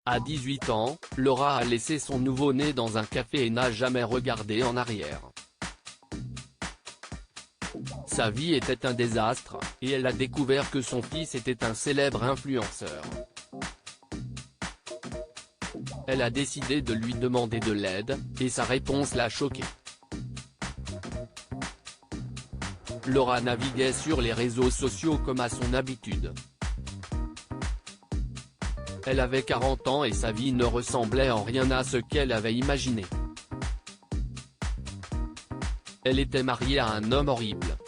À 18 ans, Laura a laissé son nouveau-né dans un café et n'a jamais regardé en arrière. Sa vie était un désastre, et elle a découvert que son fils était un célèbre influenceur. Elle a décidé de lui demander de l'aide, et sa réponse l'a choquée. Laura naviguait sur les réseaux sociaux comme à son habitude. Elle avait 40 ans et sa vie ne ressemblait en rien à ce qu'elle avait imaginé. Elle était mariée à un homme horrible.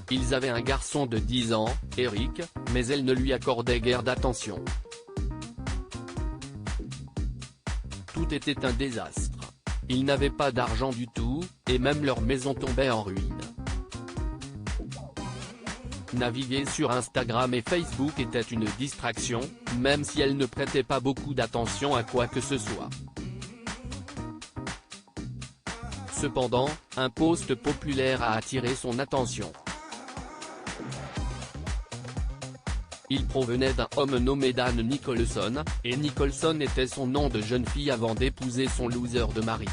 Ils avaient un garçon de 10 ans, Eric, mais elle ne lui accordait guère d'attention. Tout était un désastre. Ils n'avaient pas d'argent du tout, et même leur maison tombait en ruine. Naviguer sur Instagram et Facebook était une distraction, même si elle ne prêtait pas beaucoup d'attention à quoi que ce soit. Cependant, un post populaire a attiré son attention. Il provenait d'un homme nommé Dan Nicholson, et Nicholson était son nom de jeune fille avant d'épouser son loser de mari.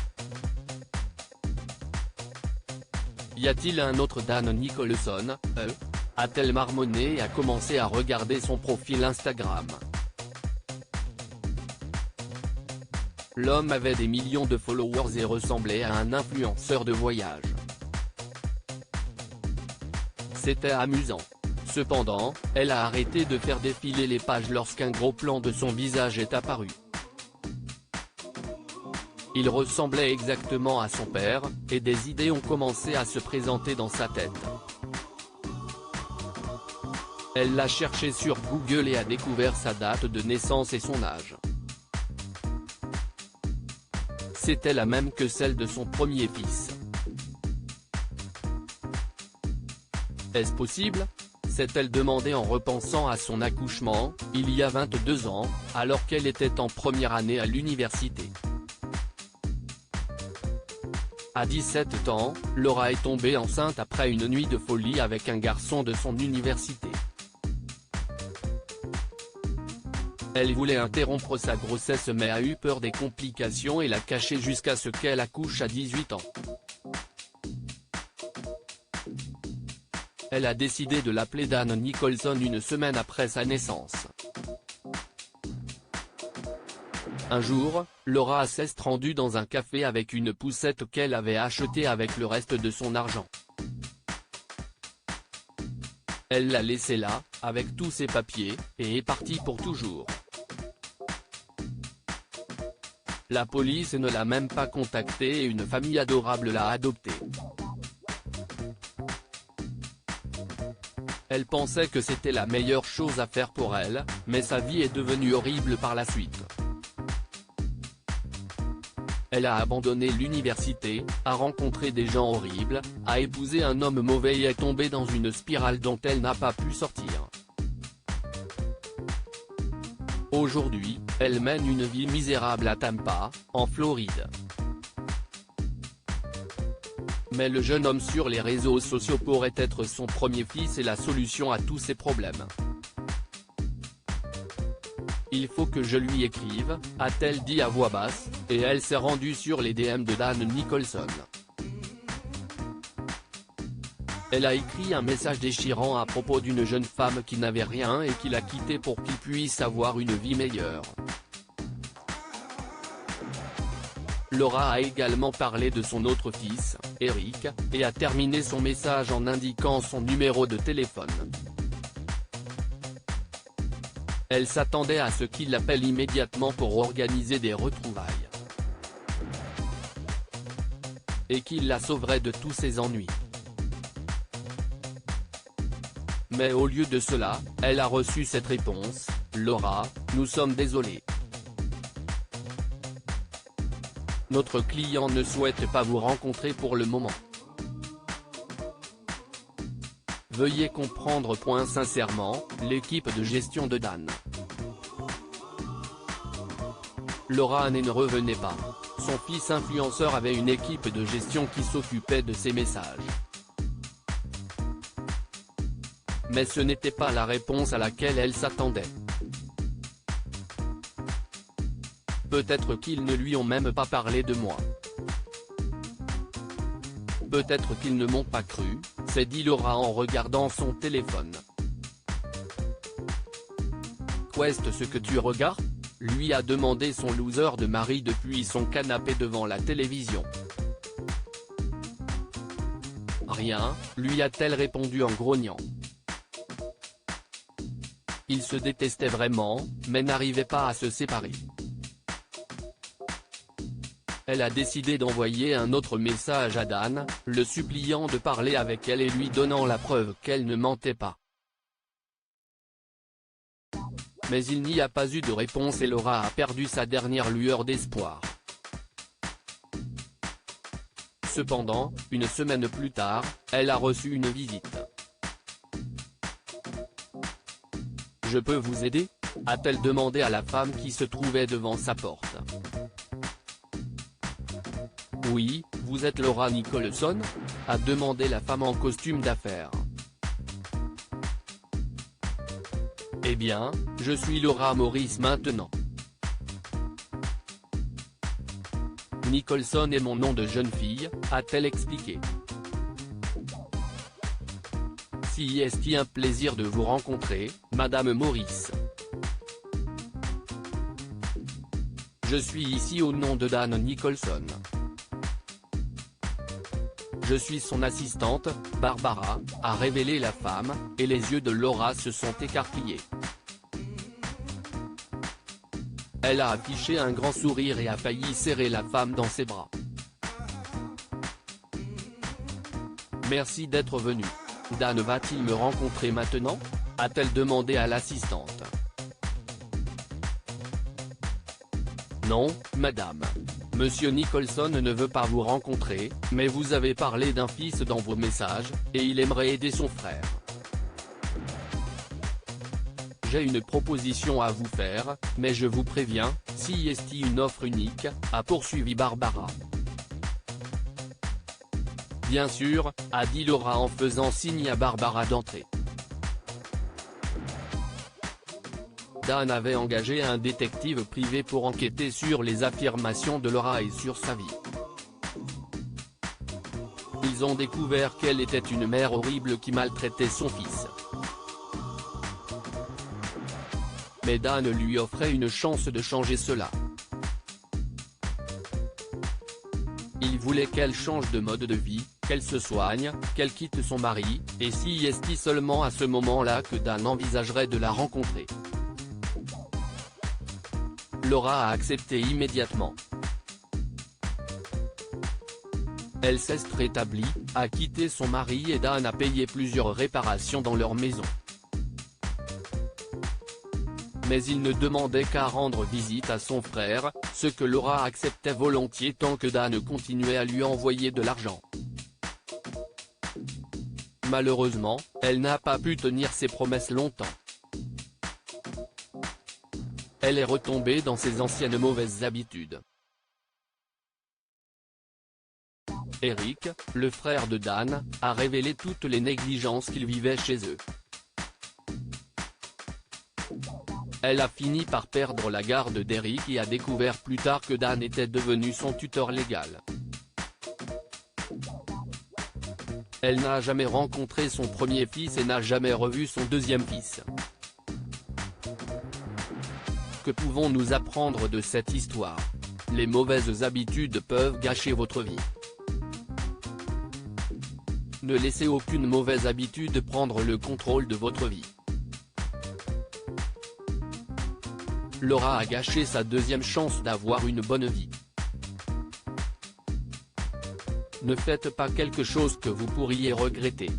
Y a-t-il un autre Dan Nicholson, a-t-elle marmonné et a commencé à regarder son profil Instagram. L'homme avait des millions de followers et ressemblait à un influenceur de voyage. C'était amusant. Cependant, elle a arrêté de faire défiler les pages lorsqu'un gros plan de son visage est apparu. Il ressemblait exactement à son père, et des idées ont commencé à se présenter dans sa tête. Elle l'a cherché sur Google et a découvert sa date de naissance et son âge. C'était la même que celle de son premier fils. Est-ce possible ? S'est-elle demandé en repensant à son accouchement, il y a 22 ans, alors qu'elle était en première année à l'université. À 17 ans, Laura est tombée enceinte après une nuit de folie avec un garçon de son université. Elle voulait interrompre sa grossesse mais a eu peur des complications et l'a cachée jusqu'à ce qu'elle accouche à 18 ans. Elle a décidé de l'appeler Dan Nicholson une semaine après sa naissance. Un jour, Laura s'est rendue dans un café avec une poussette qu'elle avait achetée avec le reste de son argent. Elle l'a laissée là, avec tous ses papiers, et est partie pour toujours. La police ne l'a même pas contactée et une famille adorable l'a adoptée. Elle pensait que c'était la meilleure chose à faire pour elle, mais sa vie est devenue horrible par la suite. Elle a abandonné l'université, a rencontré des gens horribles, a épousé un homme mauvais et est tombée dans une spirale dont elle n'a pas pu sortir. Aujourd'hui, elle mène une vie misérable à Tampa, en Floride. Mais le jeune homme sur les réseaux sociaux pourrait être son premier fils et la solution à tous ses problèmes. Il faut que je lui écrive, a-t-elle dit à voix basse, et elle s'est rendue sur les DM de Dan Nicholson. Elle a écrit un message déchirant à propos d'une jeune femme qui n'avait rien et qui l'a quitté pour qu'il puisse avoir une vie meilleure. Laura a également parlé de son autre fils, Eric, et a terminé son message en indiquant son numéro de téléphone. Elle s'attendait à ce qu'il l'appelle immédiatement pour organiser des retrouvailles. Et qu'il la sauverait de tous ses ennuis. Mais au lieu de cela, elle a reçu cette réponse, « Laura, nous sommes désolés. Notre client ne souhaite pas vous rencontrer pour le moment. Veuillez comprendre. Sincèrement, l'équipe de gestion de Dan. Laura ne revenait pas. Son fils influenceur avait une équipe de gestion qui s'occupait de ses messages. Mais ce n'était pas la réponse à laquelle elle s'attendait. Peut-être qu'ils ne lui ont même pas parlé de moi. Peut-être qu'ils ne m'ont pas cru, s'est dit Laura en regardant son téléphone. Qu'est-ce que tu regardes ? Lui a demandé son loser de mari depuis son canapé devant la télévision. Rien, lui a-t-elle répondu en grognant. Ils se détestaient vraiment, mais n'arrivaient pas à se séparer. Elle a décidé d'envoyer un autre message à Dan, le suppliant de parler avec elle et lui donnant la preuve qu'elle ne mentait pas. Mais il n'y a pas eu de réponse et Laura a perdu sa dernière lueur d'espoir. Cependant, une semaine plus tard, elle a reçu une visite. « Je peux vous aider ?» a-t-elle demandé à la femme qui se trouvait devant sa porte. « Oui, vous êtes Laura Nicholson ?» a demandé la femme en costume d'affaires. « Eh bien, je suis Laura Morris maintenant. Nicholson est mon nom de jeune fille », a-t-elle expliqué. « C'est un plaisir de vous rencontrer, Madame Morris. Je suis ici au nom de Dan Nicholson. Je suis son assistante, Barbara », a révélé la femme, et les yeux de Laura se sont écarquillés. Elle a affiché un grand sourire et a failli serrer la femme dans ses bras. « Merci d'être venu. Dan va-t-il me rencontrer maintenant ?» a-t-elle demandé à l'assistante. « Non, madame. Monsieur Nicholson ne veut pas vous rencontrer, mais vous avez parlé d'un fils dans vos messages, et il aimerait aider son frère. J'ai une proposition à vous faire, mais je vous préviens, si est une offre unique, a poursuivi Barbara. Bien sûr, a dit Laura en faisant signe à Barbara d'entrer. Dan avait engagé un détective privé pour enquêter sur les affirmations de Laura et sur sa vie. Ils ont découvert qu'elle était une mère horrible qui maltraitait son fils. Mais Dan lui offrait une chance de changer cela. Il voulait qu'elle change de mode de vie, qu'elle se soigne, qu'elle quitte son mari, et si est seulement à ce moment-là que Dan envisagerait de la rencontrer. Laura a accepté immédiatement. Elle s'est rétablie, a quitté son mari et Dan a payé plusieurs réparations dans leur maison. Mais il ne demandait qu'à rendre visite à son frère, ce que Laura acceptait volontiers tant que Dan continuait à lui envoyer de l'argent. Malheureusement, elle n'a pas pu tenir ses promesses longtemps. Elle est retombée dans ses anciennes mauvaises habitudes. Eric, le frère de Dan, a révélé toutes les négligences qu'il vivait chez eux. Elle a fini par perdre la garde d'Eric et a découvert plus tard que Dan était devenu son tuteur légal. Elle n'a jamais rencontré son premier fils et n'a jamais revu son deuxième fils. Que pouvons-nous apprendre de cette histoire? Les mauvaises habitudes peuvent gâcher votre vie. Ne laissez aucune mauvaise habitude prendre le contrôle de votre vie. Laura a gâché sa deuxième chance d'avoir une bonne vie. Ne faites pas quelque chose que vous pourriez regretter.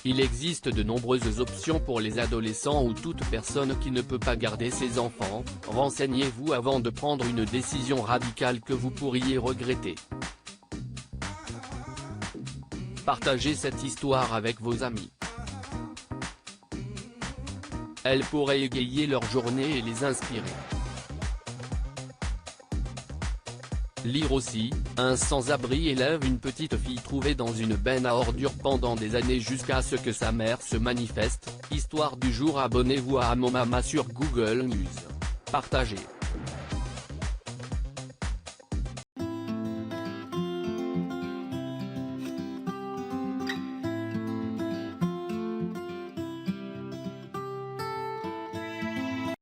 Il existe de nombreuses options pour les adolescents ou toute personne qui ne peut pas garder ses enfants. Renseignez-vous avant de prendre une décision radicale que vous pourriez regretter. Partagez cette histoire avec vos amis. Elle pourrait égayer leur journée et les inspirer. Lire aussi, un sans-abri élève une petite fille trouvée dans une benne à ordures pendant des années jusqu'à ce que sa mère se manifeste. Histoire du jour. Abonnez-vous à Amomama sur Google News. Partagez.